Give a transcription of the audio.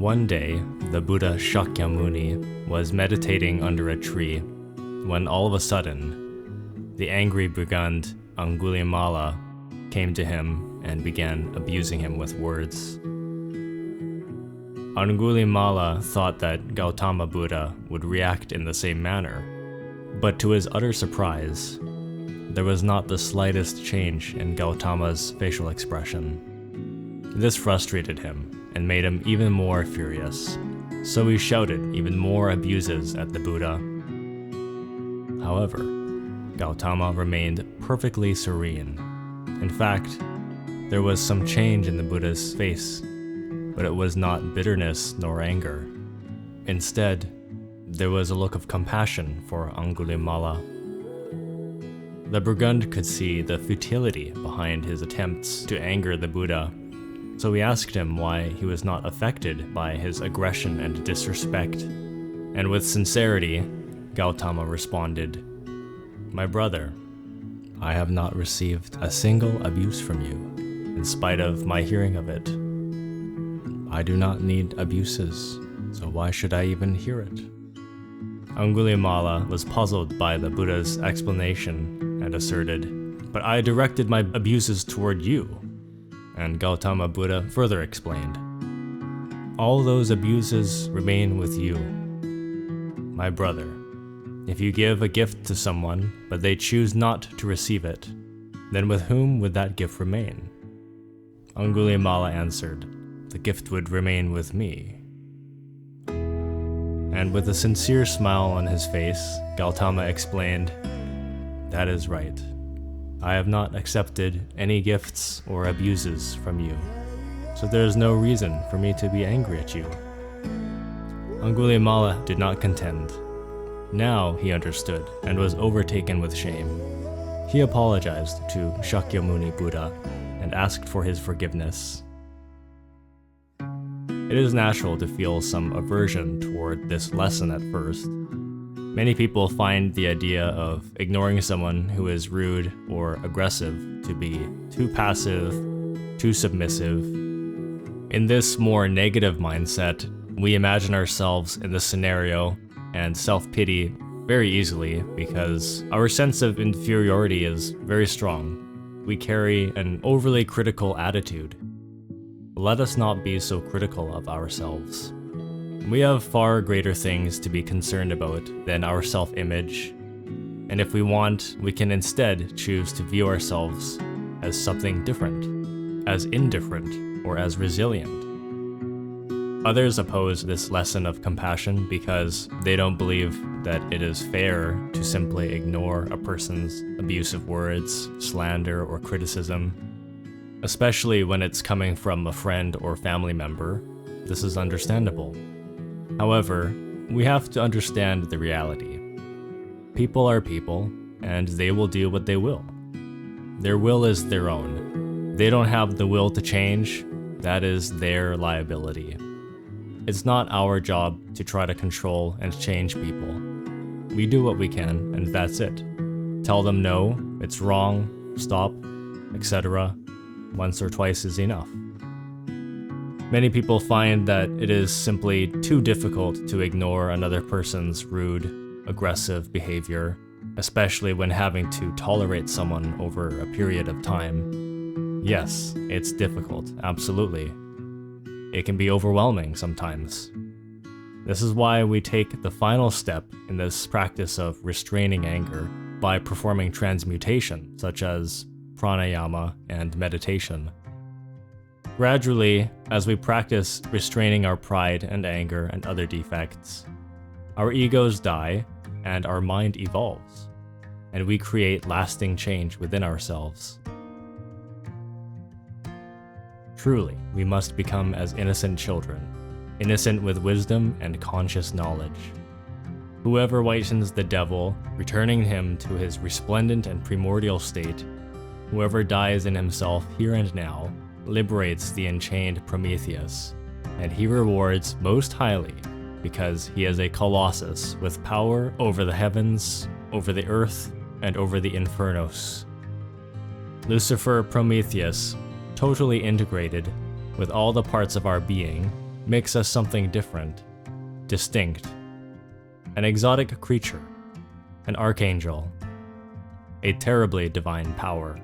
One day, the Buddha Shakyamuni was meditating under a tree when all of a sudden, the angry brigand Angulimala came to him and began abusing him with words. Angulimala thought that Gautama Buddha would react in the same manner, but to his utter surprise, there was not the slightest change in Gautama's facial expression. This frustrated him and made him even more furious, so he shouted even more abuses at the Buddha. However, Gautama remained perfectly serene. In fact, there was some change in the Buddha's face, but it was not bitterness nor anger. Instead, there was a look of compassion for Angulimala. The brigand could see the futility behind his attempts to anger the Buddha, so he asked him why he was not affected by his aggression and disrespect. And with sincerity, Gautama responded, "My brother, I have not received a single abuse from you, in spite of my hearing of it. I do not need abuses, so why should I even hear it?" Angulimala was puzzled by the Buddha's explanation and asserted, "But I directed my abuses toward you." And Gautama Buddha further explained, "All those abuses remain with you. My brother, if you give a gift to someone, but they choose not to receive it, then with whom would that gift remain?" Angulimala answered, "The gift would remain with me." And with a sincere smile on his face, Gautama explained, "That is right. I have not accepted any gifts or abuses from you, so there is no reason for me to be angry at you." Angulimala did not contend. Now he understood and was overtaken with shame. He apologized to Shakyamuni Buddha and asked for his forgiveness. It is natural to feel some aversion toward this lesson at first. Many people find the idea of ignoring someone who is rude or aggressive to be too passive, too submissive. In this more negative mindset, we imagine ourselves in the scenario and self-pity very easily because our sense of inferiority is very strong. We carry an overly critical attitude. Let us not be so critical of ourselves. We have far greater things to be concerned about than our self-image, and if we want, we can instead choose to view ourselves as something different, as indifferent, or as resilient. Others oppose this lesson of compassion because they don't believe that it is fair to simply ignore a person's abusive words, slander, or criticism, especially when it's coming from a friend or family member. This is understandable. However, we have to understand the reality. People are people, and they will do what they will. Their will is their own. They don't have the will to change. That is their liability. It's not our job to try to control and change people. We do what we can, and that's it. Tell them no, it's wrong, stop, etc. Once or twice is enough. Many people find that it is simply too difficult to ignore another person's rude, aggressive behavior, especially when having to tolerate someone over a period of time. Yes, it's difficult, absolutely. It can be overwhelming sometimes. This is why we take the final step in this practice of restraining anger by performing transmutation, such as pranayama and meditation. Gradually, as we practice restraining our pride and anger and other defects, our egos die and our mind evolves, and we create lasting change within ourselves. Truly, we must become as innocent children, innocent with wisdom and conscious knowledge. Whoever whitens the devil, returning him to his resplendent and primordial state, whoever dies in himself here and now, liberates the enchained Prometheus, and he rewards most highly because he is a colossus with power over the heavens, over the earth, and over the infernos. Lucifer Prometheus, totally integrated with all the parts of our being, makes us something different, distinct, an exotic creature, an archangel, a terribly divine power.